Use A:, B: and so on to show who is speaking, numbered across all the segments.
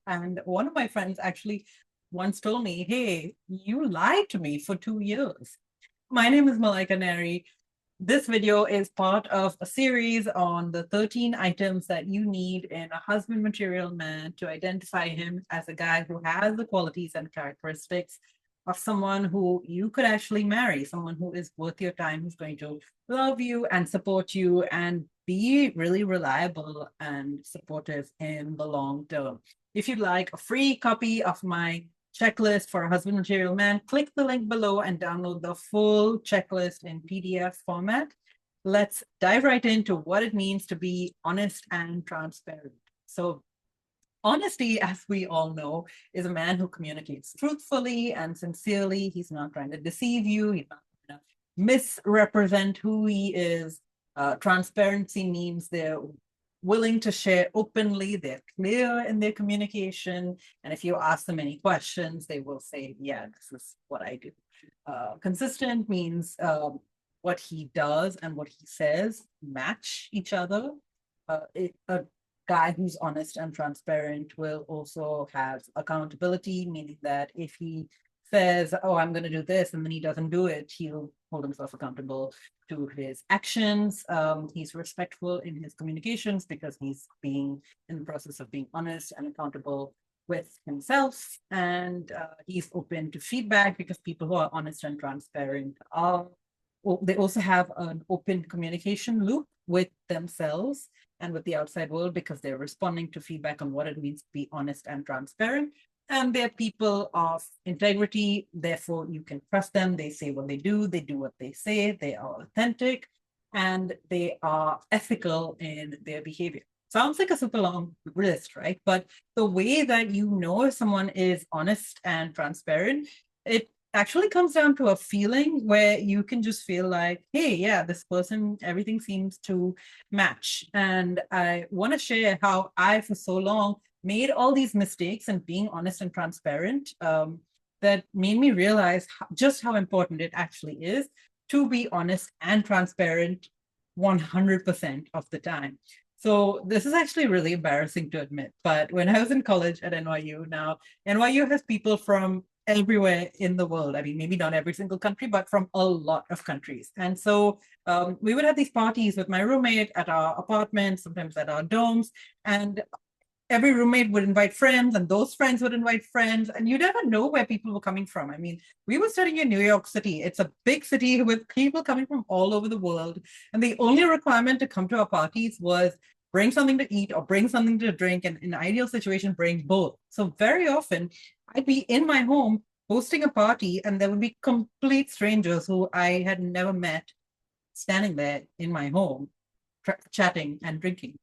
A: And one of my friends actually once told me, hey, you lied to me for 2 years. My name is Malaika Neri. This video is part of a series on the 13 items that you need in a husband material man to identify him as a guy who has the qualities and characteristics of someone who you could actually marry, someone who is worth your time, who's going to love you and support you and be really reliable and supportive in the long term. If you'd like a free copy of my checklist for a husband material man, click the link below and download the full checklist in PDF format. Let's dive right into what it means to be honest and transparent. So honesty, as we all know, is a man who communicates truthfully and sincerely. He's not trying to deceive you. He's not trying to misrepresent who he is. Transparency means they're willing to share openly. They're clear in their communication. And if you ask them any questions, they will say, yeah, this is what I do. Consistent means what he does and what he says match each other. A guy who's honest and transparent will also have accountability, meaning that if he says, oh, I'm going to do this, and then he doesn't do it, he'll hold himself accountable to his actions. He's respectful in his communications because he's being in the process of being honest and accountable with himself. And he's open to feedback because people who are honest and transparent are, well, they also have an open communication loop with themselves and with the outside world because they're responding to feedback on what it means to be honest and transparent. And they're people of integrity, therefore you can trust them. They say what they do what they say, they are authentic, and they are ethical in their behavior. Sounds like a super long list, right? But the way that you know if someone is honest and transparent, it actually comes down to a feeling where you can just feel like, hey, yeah, this person, everything seems to match. And I want to share how I, for so long, made all these mistakes and being honest and transparent that made me realize just how important it actually is to be honest and transparent 100% of the time. So this is actually really embarrassing to admit, but when I was in college at NYU, now NYU has people from everywhere in the world. I mean, maybe not every single country, but from a lot of countries. And so we would have these parties with my roommate at our apartment, sometimes at our domes, and every roommate would invite friends and those friends would invite friends, and you never know where people were coming from. I mean, we were studying in New York City. It's a big city with people coming from all over the world, and the only requirement to come to our parties was bring something to eat or bring something to drink, and in an ideal situation bring both. So very often I'd be in my home hosting a party and there would be complete strangers who I had never met standing there in my home chatting and drinking.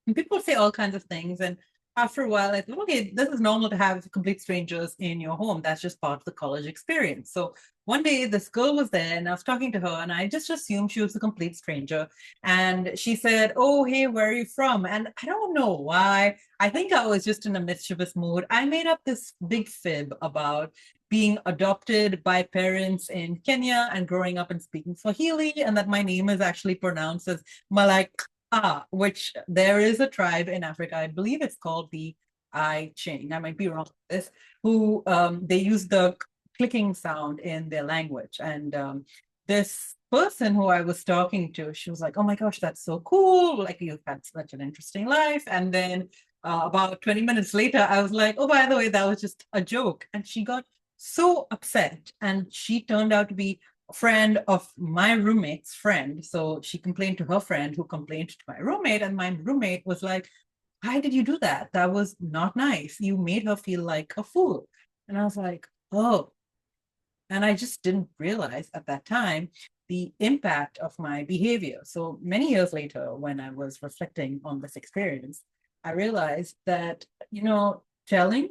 A: And people say all kinds of things. And after a while, I thought, okay, this is normal to have complete strangers in your home. That's just part of the college experience. So one day, this girl was there and I was talking to her, and I just assumed she was a complete stranger. And she said, oh, hey, where are you from? And I don't know why. I think I was just in a mischievous mood. I made up this big fib about being adopted by parents in Kenya and growing up and speaking Swahili, and that my name is actually pronounced as Malak, which there is a tribe in Africa, I believe it's called the I Ching, I might be wrong with this, who they use the clicking sound in their language. And this person who I was talking to, she was like, oh my gosh, that's so cool. Like, you've had such an interesting life. And then about 20 minutes later, I was like, oh, by the way, that was just a joke. And she got so upset. And she turned out to be friend of my roommate's friend. So she complained to her friend who complained to my roommate, and my roommate was like, why did you do that? That was not nice. You made her feel like a fool. And I was like, oh. And I just didn't realize at that time the impact of my behavior. So many years later, when I was reflecting on this experience, I realized that, telling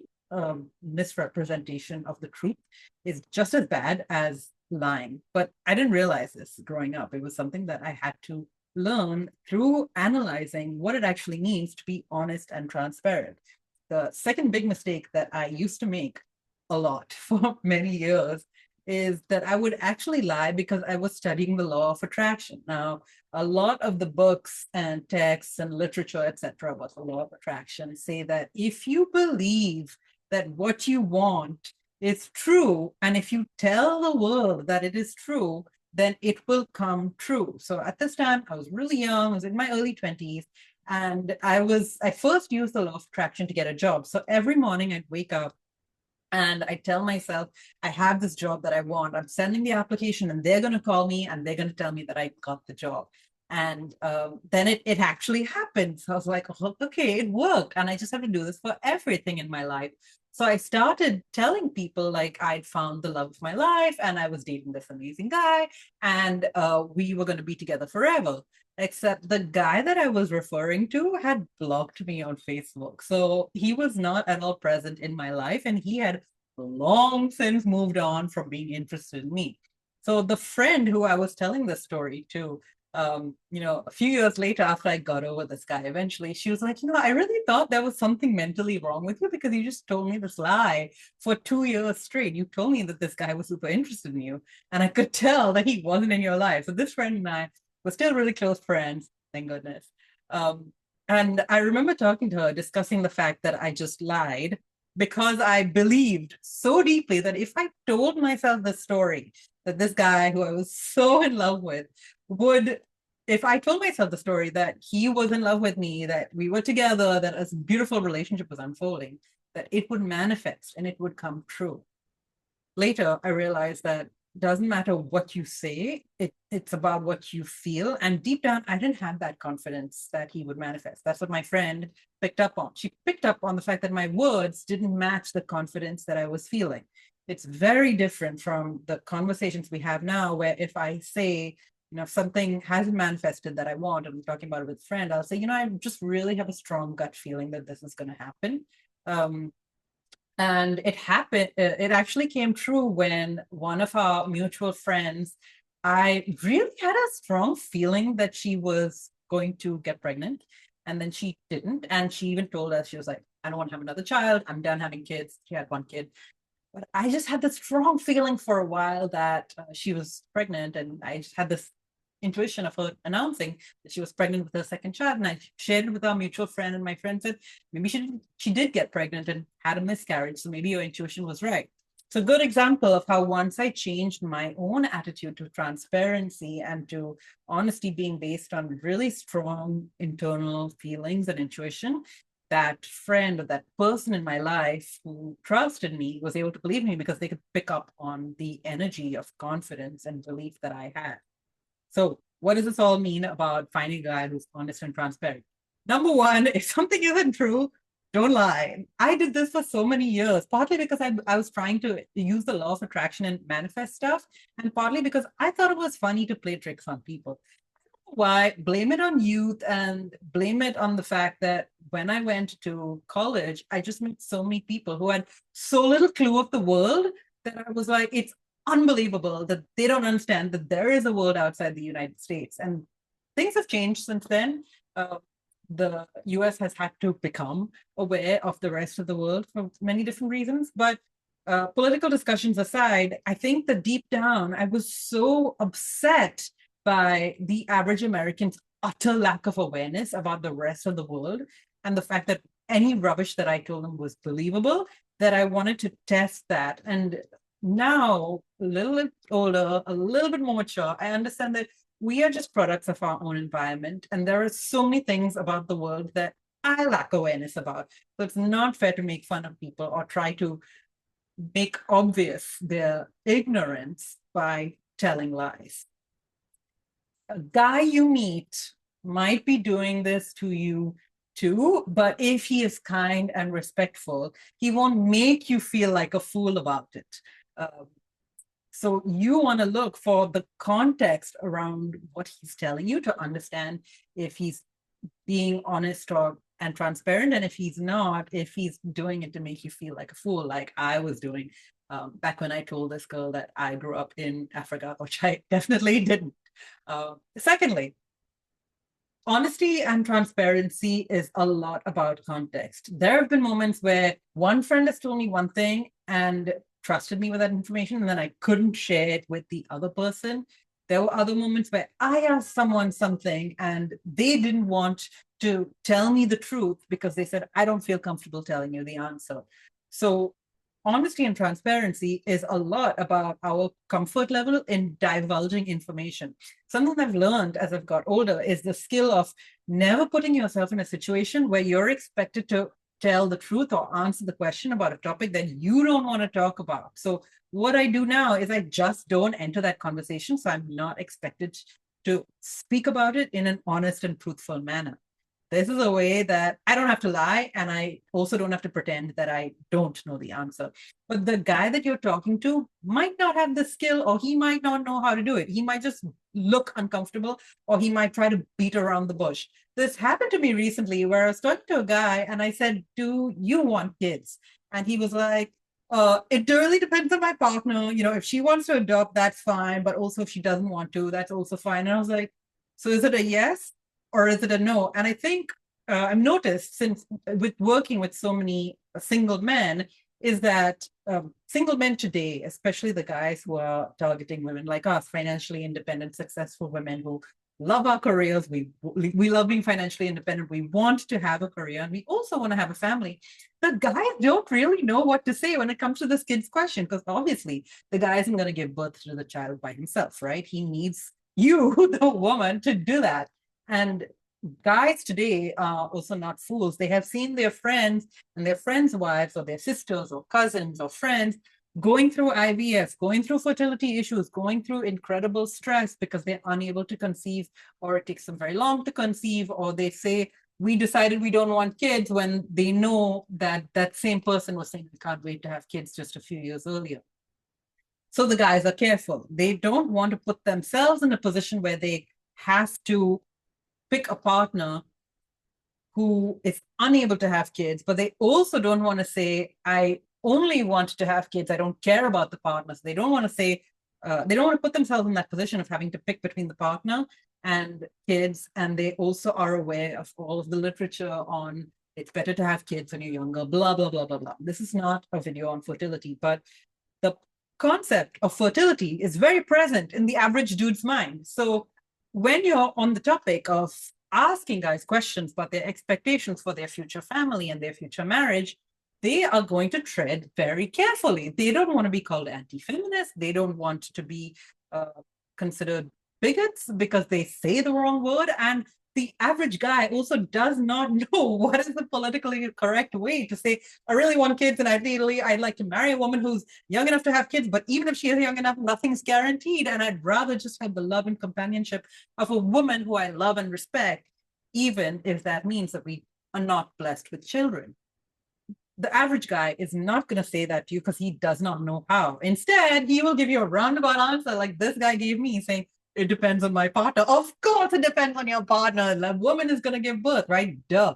A: misrepresentation of the truth is just as bad as lying. But I didn't realize this growing up. It was something that I had to learn through analyzing what it actually means to be honest and transparent. The second big mistake that I used to make a lot for many years is that I would actually lie because I was studying the law of attraction. Now, a lot of the books and texts and literature, etc., about the law of attraction say that if you believe that what you want is true, and if you tell the world that it is true, then it will come true. So at this time, I was really young, I was in my early 20s, and I first used the law of attraction to get a job. So every morning I'd wake up and I tell myself, I have this job that I want. I'm sending the application and they're going to call me and they're going to tell me that I got the job. And then it actually happened. So I was like, oh, okay, it worked. And I just have to do this for everything in my life. So I started telling people like I'd found the love of my life and I was dating this amazing guy and we were going to be together forever. Except the guy that I was referring to had blocked me on Facebook. So he was not at all present in my life and he had long since moved on from being interested in me. So the friend who I was telling this story to, a few years later after I got over this guy, eventually she was like, I really thought there was something mentally wrong with you because you just told me this lie for 2 years straight. You told me that this guy was super interested in you and I could tell that he wasn't in your life. So this friend and I were still really close friends, thank goodness. And I remember talking to her, discussing the fact that I just lied because I believed so deeply that if I told myself the story, that this guy who I was so in love with would, if I told myself the story that he was in love with me, that we were together, that a beautiful relationship was unfolding, that it would manifest and it would come true. Later, I realized that doesn't matter what you say, it's about what you feel. And deep down, I didn't have that confidence that he would manifest. That's what my friend picked up on. She picked up on the fact that my words didn't match the confidence that I was feeling. It's very different from the conversations we have now, where if I say, if something hasn't manifested that I want, and I'm talking about it with a friend, I'll say, I just really have a strong gut feeling that this is going to happen. And it happened, it actually came true when one of our mutual friends, I really had a strong feeling that she was going to get pregnant. And then she didn't. And she even told us, she was like, I don't want to have another child. I'm done having kids. She had one kid. But I just had this strong feeling for a while that she was pregnant. And I just had this intuition of her announcing that she was pregnant with her second child. And I shared it with our mutual friend, and my friend said, maybe she did get pregnant and had a miscarriage. So maybe your intuition was right. It's a good example of how once I changed my own attitude to transparency and to honesty being based on really strong internal feelings and intuition, that friend or that person in my life who trusted me was able to believe me because they could pick up on the energy of confidence and belief that I had. So what does this all mean about finding a guy who's honest and transparent? Number one, if something isn't true, don't lie. I did this for so many years, partly because I was trying to use the law of attraction and manifest stuff, and partly because I thought it was funny to play tricks on people. Why? Blame it on youth and blame it on the fact that when I went to college, I just met so many people who had so little clue of the world that I was like, it's unbelievable that they don't understand that there is a world outside the United States. And things have changed since then. The US has had to become aware of the rest of the world for many different reasons. But political discussions aside, I think that deep down, I was so upset by the average American's utter lack of awareness about the rest of the world and the fact that any rubbish that I told them was believable, that I wanted to test that. And now, a little bit older, a little bit more mature, I understand that we are just products of our own environment. And there are so many things about the world that I lack awareness about. So it's not fair to make fun of people or try to make obvious their ignorance by telling lies. A guy you meet might be doing this to you too, but if he is kind and respectful, he won't make you feel like a fool about it. So you want to look for the context around what he's telling you to understand if he's being honest and transparent, and if he's not, if he's doing it to make you feel like a fool, like I was doing back when I told this girl that I grew up in Africa, which I definitely didn't. Secondly, honesty and transparency is a lot about context. There have been moments where one friend has told me one thing and trusted me with that information and then I couldn't share it with the other person. There were other moments where I asked someone something and they didn't want to tell me the truth because they said, I don't feel comfortable telling you the answer. So honesty and transparency is a lot about our comfort level in divulging information. Something I've learned as I've got older is the skill of never putting yourself in a situation where you're expected to tell the truth or answer the question about a topic that you don't want to talk about. So what I do now is I just don't enter that conversation. So I'm not expected to speak about it in an honest and truthful manner. This is a way that I don't have to lie, and I also don't have to pretend that I don't know the answer. But the guy that you're talking to might not have the skill, or he might not know how to do it. He might just look uncomfortable, or he might try to beat around the bush. This happened to me recently where I was talking to a guy and I said, do you want kids? And he was like, it really depends on my partner. You know, if she wants to adopt, that's fine. But also if she doesn't want to, that's also fine. And I was like, so is it a yes or is it a no? And I think I've noticed since with working with so many single men is that single men today, especially the guys who are targeting women like us, financially independent, successful women who love our careers, we love being financially independent, we want to have a career, and we also want to have a family. The guys don't really know what to say when it comes to this kid's question, because obviously the guy isn't going to give birth to the child by himself, right? He needs you, the woman, to do that. And guys today are also not fools. They have seen their friends and their friends' wives or their sisters or cousins or friends going through IVF, going through fertility issues, going through incredible stress because they're unable to conceive, or it takes them very long to conceive, or they say, we decided we don't want kids, when they know that that same person was saying, we can't wait to have kids just a few years earlier. So the guys are careful. They don't want to put themselves in a position where they have to pick a partner who is unable to have kids, but they also don't want to say, I only want to have kids, I don't care about the partners. They don't want to say, they don't want to put themselves in that position of having to pick between the partner and kids. And they also are aware of all of the literature on it's better to have kids when you're younger, blah, blah, blah, blah, blah. This is not a video on fertility, but the concept of fertility is very present in the average dude's mind. So when you're on the topic of asking guys questions about their expectations for their future family and their future marriage, they are going to tread very carefully. They don't want to be called anti-feminist. They don't want to be considered bigots because they say the wrong word. And the average guy also does not know what is the politically correct way to say, I really want kids and I'd like to marry a woman who's young enough to have kids, but even if she is young enough, nothing's guaranteed. And I'd rather just have the love and companionship of a woman who I love and respect, even if that means that we are not blessed with children. The average guy is not going to say that to you because he does not know how. Instead, he will give you a roundabout answer like this guy gave me, saying, it depends on my partner. Of course it depends on your partner. The woman is going to give birth, right? Duh.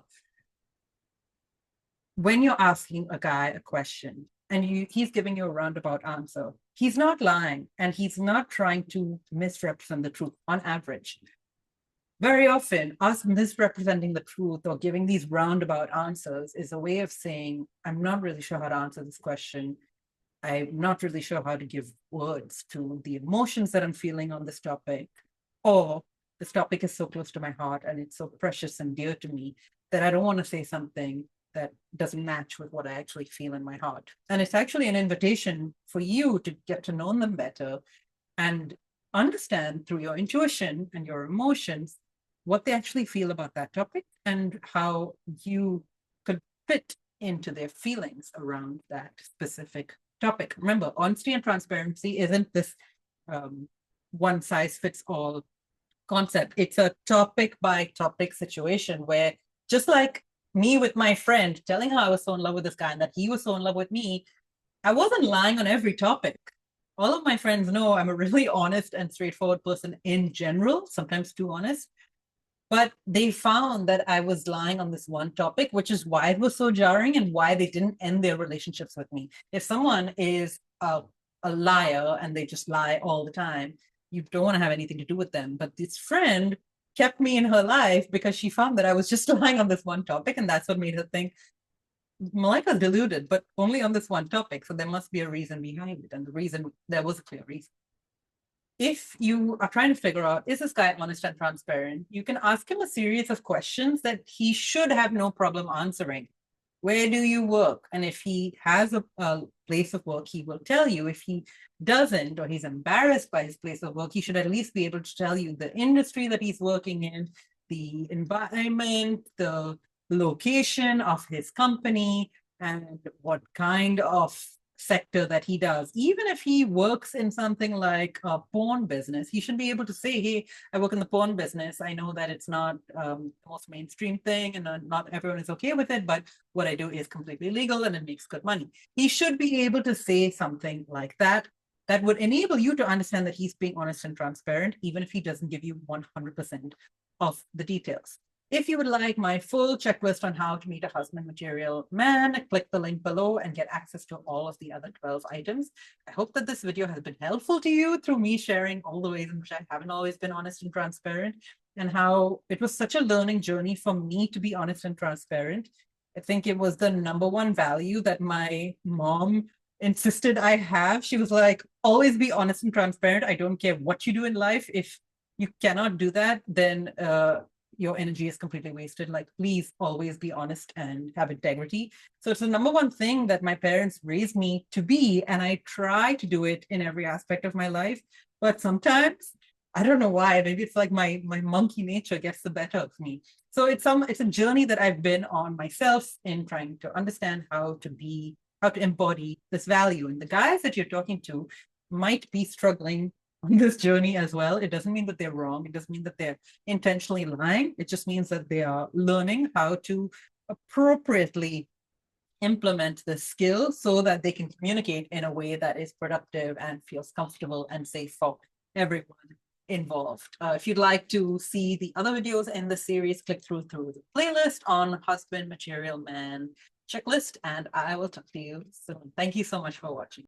A: When you're asking a guy a question and he's giving you a roundabout answer, he's not lying and he's not trying to misrepresent the truth on average. Very often, us misrepresenting the truth or giving these roundabout answers is a way of saying, I'm not really sure how to answer this question. I'm not really sure how to give words to the emotions that I'm feeling on this topic, or this topic is so close to my heart and it's so precious and dear to me that I don't want to say something that doesn't match with what I actually feel in my heart. And it's actually an invitation for you to get to know them better and understand through your intuition and your emotions what they actually feel about that topic and how you could fit into their feelings around that specific topic. Remember, honesty and transparency isn't this one size fits all concept. It's a topic by topic situation where, just like me with my friend telling her I was so in love with this guy and that he was so in love with me, I wasn't lying on every topic. All of my friends know I'm a really honest and straightforward person in general, sometimes too honest. But they found that I was lying on this one topic, which is why it was so jarring and why they didn't end their relationships with me. If someone is a liar and they just lie all the time, you don't want to have anything to do with them. But this friend kept me in her life because she found that I was just lying on this one topic, and that's what made her think, Malika's deluded, but only on this one topic. So there must be a reason behind it. And the reason, there was a clear reason. If you are trying to figure out, is this guy honest and transparent? You can ask him a series of questions that he should have no problem answering. Where do you work? And if he has a place of work, he will tell you. If he doesn't, or he's embarrassed by his place of work, he should at least be able to tell you the industry that he's working in, the environment, the location of his company, and what kind of sector that he does. Even if he works in something like a porn business, he should be able to say, hey, I work in the porn business. I know that it's not the most mainstream thing and not everyone is okay with it, but what I do is completely legal and it makes good money. He should be able to say something like that. That would enable you to understand that he's being honest and transparent, even if he doesn't give you 100% of the details. If you would like my full checklist on how to meet a husband material man, click the link below and get access to all of the other 12 items. I hope that this video has been helpful to you through me sharing all the ways in which I haven't always been honest and transparent, and how it was such a learning journey for me to be honest and transparent. I think it was the #1 value that my mom insisted I have. She was like, always be honest and transparent. I don't care what you do in life. If you cannot do that, then your energy is completely wasted. Like, please always be honest and have integrity. So it's the #1 thing that my parents raised me to be, and I try to do it in every aspect of my life. But sometimes, I don't know why, maybe it's like my monkey nature gets the better of me. So it's a journey that I've been on myself in trying to understand how to embody this value. And the guys that you're talking to might be struggling on this journey as well. It doesn't mean that they're wrong. It doesn't mean that they're intentionally lying. It just means that they are learning how to appropriately implement the skill so that they can communicate in a way that is productive and feels comfortable and safe for everyone involved. If you'd like to see the other videos in the series, click through the playlist on husband material man checklist, and I will talk to you soon. Thank you so much for watching.